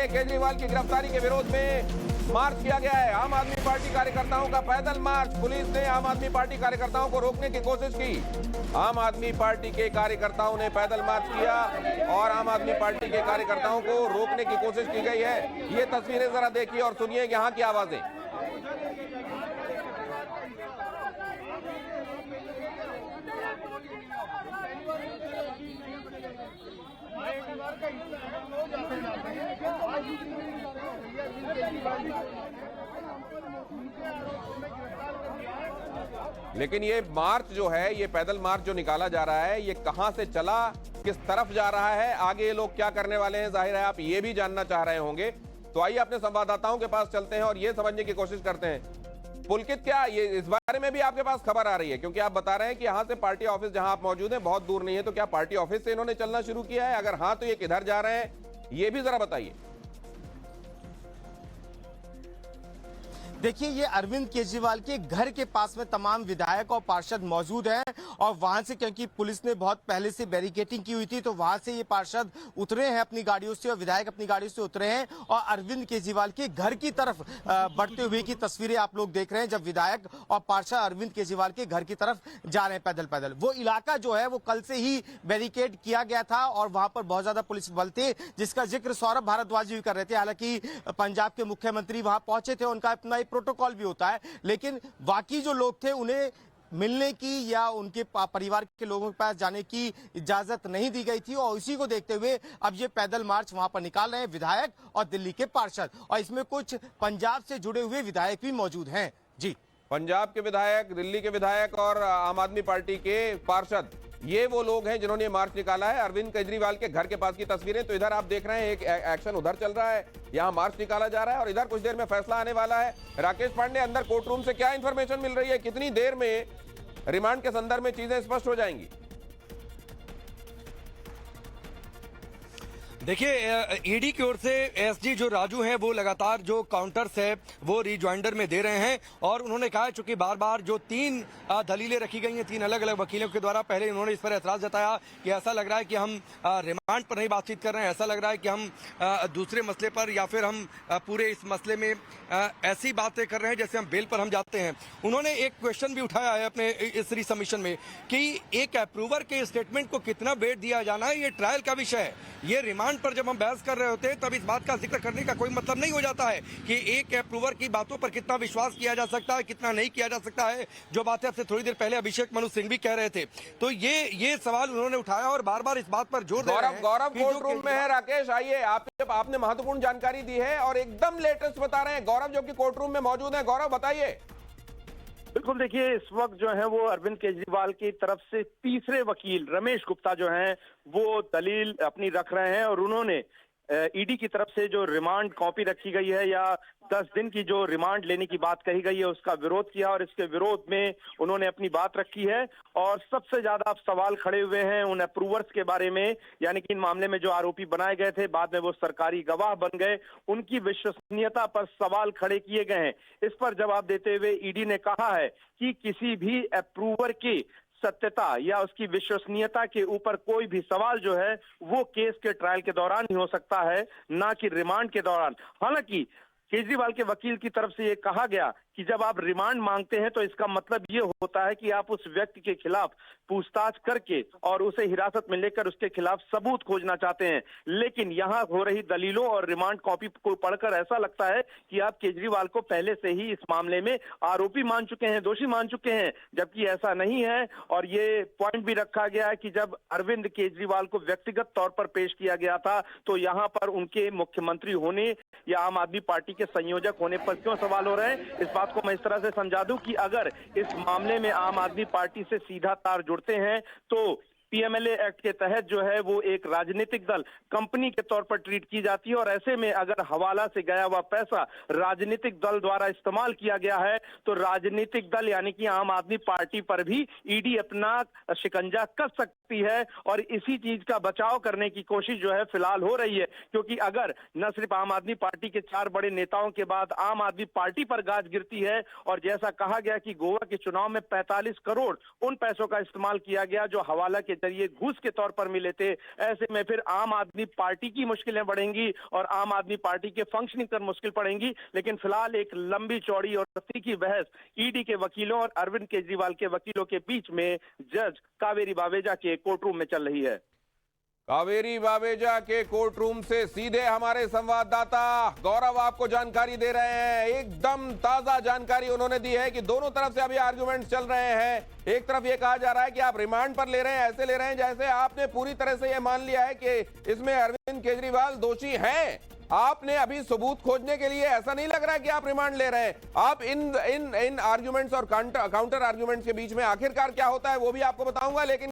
केजरीवाल की गिरफ्तारी के विरोध में मार्च किया गया है। आम आदमी पार्टी कार्यकर्ताओं का पैदल मार्च। पुलिस ने आम आदमी पार्टी कार्यकर्ताओं को रोकने की कोशिश की। आम आदमी पार्टी के कार्यकर्ताओं ने पैदल मार्च किया और आम आदमी पार्टी के कार्यकर्ताओं को रोकने की कोशिश की गई है। ये तस्वीरें जरा देखिए और सुनिए यहाँ की आवाजें। लेकिन ये मार्च जो है, ये पैदल मार्च जो निकाला जा रहा है, ये कहां से चला, किस तरफ जा रहा है, आगे ये लोग क्या करने वाले हैं, जाहिर है आप ये भी जानना चाह रहे होंगे। तो आइए अपने संवाददाताओं के पास चलते हैं और ये समझने की कोशिश करते हैं। पुलकित, क्या ये इस बारे में भी आपके पास खबर आ रही है? क्योंकि आप बता रहे हैं कि यहाँ से पार्टी ऑफिस जहां आप मौजूद हैं बहुत दूर नहीं है, तो क्या पार्टी ऑफिस से इन्होंने चलना शुरू किया है? अगर हाँ तो ये किधर जा रहे हैं, ये भी जरा बताइए। देखिए, ये अरविंद केजरीवाल के घर के पास में तमाम विधायक और पार्षद मौजूद हैं और वहां से, क्योंकि पुलिस ने बहुत पहले से बैरिकेडिंग की हुई थी, तो वहां से ये पार्षद उतरे हैं अपनी गाड़ियों से और विधायक अपनी गाड़ियों से उतरे हैं और अरविंद केजरीवाल के घर की तरफ बढ़ते हुए की तस्वीरें आप लोग देख रहे हैं, जब विधायक और पार्षद अरविंद केजरीवाल के घर की तरफ जा रहे हैं पैदल पैदल। वो इलाका जो है वो कल से ही बैरिकेड किया गया था और वहां पर बहुत ज्यादा पुलिस बल थे, जिसका जिक्र सौरभ भारद्वाज भी कर रहे थे। हालांकि पंजाब के मुख्यमंत्री वहां पहुंचे थे, उनका अपना प्रोटोकॉल भी होता है, लेकिन बाकी जो लोग थे उन्हें मिलने की या उनके परिवार के लोगों के पास जाने की इजाजत नहीं दी गई थी और इसी को देखते हुए अब ये पैदल मार्च वहां पर निकाल रहे हैं विधायक और दिल्ली के पार्षद, और इसमें कुछ पंजाब से जुड़े हुए विधायक भी मौजूद हैं। जी, पंजाब के विधायक, दिल्ली के विधायक और आम आदमी पार्टी के पार्षद, ये वो लोग हैं जिन्होंने मार्च निकाला है। अरविंद केजरीवाल के घर के पास की तस्वीरें तो इधर आप देख रहे हैं, एक एक्शन उधर चल रहा है, यहाँ मार्च निकाला जा रहा है और इधर कुछ देर में फैसला आने वाला है। राकेश पांडे, अंदर कोर्ट रूम से क्या इंफॉर्मेशन मिल रही है? कितनी देर में रिमांड के संदर्भ में चीजें स्पष्ट हो जाएंगी? देखिए, ईडी की ओर से एसजी जो राजू हैं वो लगातार जो काउंटर्स है वो रिज्वाइंडर में दे रहे हैं और उन्होंने कहा चूंकि बार बार जो 3 दलीलें रखी गई हैं 3 अलग अलग वकीलों के द्वारा, पहले उन्होंने इस पर ऐतराज जताया कि ऐसा लग रहा है कि हम रिमांड पर नहीं बातचीत कर रहे हैं, ऐसा लग रहा है कि हम दूसरे मसले पर या फिर हम पूरे इस मसले में ऐसी बातें कर रहे हैं जैसे हम बेल पर हम जाते हैं। उन्होंने एक क्वेश्चन भी उठाया है अपने इस रिसबमिशन में कि एक अप्रूवर के स्टेटमेंट को कितना वेट दिया जाना है, ये ट्रायल का विषय है। ये रिमांड पर जब हम बहस कर रहे होते हैं तब इस बात का जिक्र करने का कोई मतलब नहीं हो जाता है कि एक अप्रूवर की बातों पर कितना विश्वास किया जा सकता है, कितना नहीं किया जा सकता है, जो बातें आपसे थोड़ी देर पहले अभिषेक मनु सिंह भी कह रहे थे। तो ये सवाल उन्होंने उठाया और बार बार इस बात पर जोर दे रहे हैं। गौरव कोर्ट रूम में है। राकेश, आइए, आपने महत्वपूर्ण जानकारी दी है और एकदम लेटेस्ट बता रहे हैं गौरव, जो कि कोर्ट रूम में मौजूद है। गौरव, बताइए। बिल्कुल, देखिए, इस वक्त जो है वो अरविंद केजरीवाल की तरफ से तीसरे वकील रमेश गुप्ता जो हैं वो दलील अपनी रख रहे हैं और उन्होंने ईडी की तरफ से जो रिमांड कॉपी रखी गई है या 10 दिन की जो रिमांड लेने की बात कही गई है उसका विरोध किया और इसके विरोध में उन्होंने अपनी बात रखी है। और सबसे ज्यादा अब सवाल खड़े हुए हैं उन अप्रूवर्स के बारे में, यानी कि इन मामले में जो आरोपी बनाए गए थे, बाद में वो सरकारी गवाह बन गए, उनकी विश्वसनीयता पर सवाल खड़े किए गए हैं। इस पर जवाब देते हुए ईडी ने कहा है कि किसी भी अप्रूवर की सत्यता या उसकी विश्वसनीयता के ऊपर कोई भी सवाल जो है वो केस के ट्रायल के दौरान ही हो सकता है, ना कि रिमांड के दौरान। हालांकि केजरीवाल के वकील की तरफ से ये कहा गया कि जब आप रिमांड मांगते हैं तो इसका मतलब ये होता है कि आप उस व्यक्ति के खिलाफ पूछताछ करके और उसे हिरासत में लेकर उसके खिलाफ सबूत खोजना चाहते हैं। लेकिन यहाँ हो रही दलीलों और रिमांड कॉपी को पढ़कर ऐसा लगता है कि आप केजरीवाल को पहले से ही इस मामले में आरोपी मान चुके हैं, दोषी मान चुके हैं, जबकि ऐसा नहीं है। और ये पॉइंट भी रखा गया है कि जब अरविंद केजरीवाल को व्यक्तिगत तौर पर पेश किया गया था तो यहाँ पर उनके मुख्यमंत्री होने या आम आदमी पार्टी के संयोजक होने पर क्यों सवाल हो रहे हैं। इस बात को मैं इस तरह से समझा दूं कि अगर इस मामले में आम आदमी पार्टी से सीधा तार जुड़ते हैं तो पीएमएलए एक्ट के तहत जो है वो एक राजनीतिक दल कंपनी के तौर पर ट्रीट की जाती है और ऐसे में अगर हवाला से गया हुआ पैसा राजनीतिक दल द्वारा इस्तेमाल किया गया है तो राजनीतिक दल यानी कि आम आदमी पार्टी पर भी ईडी अपना शिकंजा कस सकती है। और इसी चीज का बचाव करने की कोशिश जो है फिलहाल हो रही है, क्योंकि अगर न सिर्फ आम आदमी पार्टी के 4 बड़े नेताओं के बाद आम आदमी पार्टी पर गाज गिरती है और जैसा कहा गया कि गोवा के चुनाव में 45 करोड़ उन पैसों का इस्तेमाल किया गया जो हवाला के जरिए घूस के तौर पर मिले थे। ऐसे में फिर आम आदमी पार्टी की मुश्किलें बढ़ेंगी और आम आदमी पार्टी के फंक्शनिंग पर मुश्किल पड़ेंगी। लेकिन फिलहाल एक लंबी चौड़ी और तीखी बहस ईडी के वकीलों और अरविंद केजरीवाल के वकीलों के बीच में जज कावेरी बावेजा के कोर्ट रूम में चल रही है। कावेरी बावेजा के कोर्ट रूम से सीधे हमारे संवाददाता गौरव आपको जानकारी दे रहे हैं। एकदम ताजा जानकारी उन्होंने दी है कि दोनों तरफ से अभी आर्गुमेंट चल रहे हैं। एक तरफ ये कहा जा रहा है कि आप रिमांड पर ले रहे हैं, ऐसे ले रहे हैं जैसे आपने पूरी तरह से ये मान लिया है कि इसमें अरविंद केजरीवाल दोषी हैं। आपने अभी सबूत खोजने के लिए ऐसा नहीं लग रहा है कि आप रिमांड ले रहे हैं। आप इन आर्गुमेंट्स और काउंटर आर्गुमेंट्स के बीच में आखिरकार क्या होता है वो भी आपको बताऊंगा, लेकिन